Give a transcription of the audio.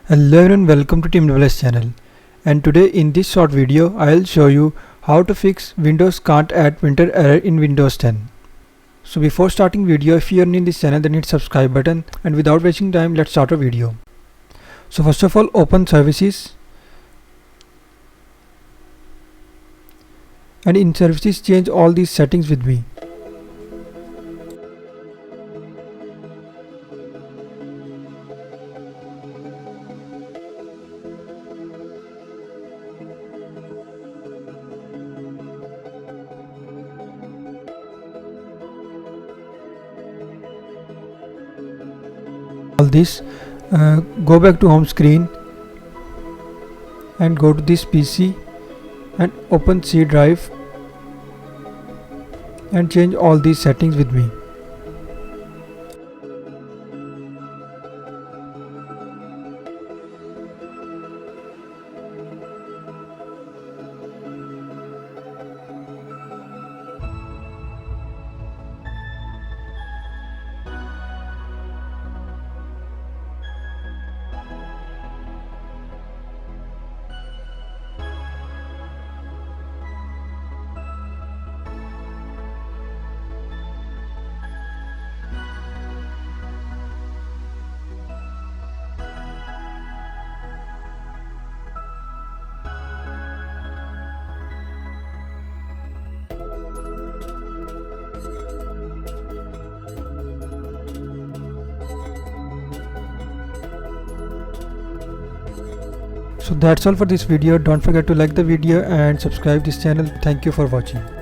Hello everyone, welcome to Team Developers channel. And today in this short video I'll show you how to fix Windows can't add printer error in Windows 10. So before starting video, if you are new in this channel then hit subscribe button, and without wasting time let's start our video. So first of all, open services, and in services change all these settings with me. All this, go back to home screen and go to this PC and open C drive and change all these settings with me. So that's all for this video. Don't forget to like the video and subscribe this channel. Thank you for watching.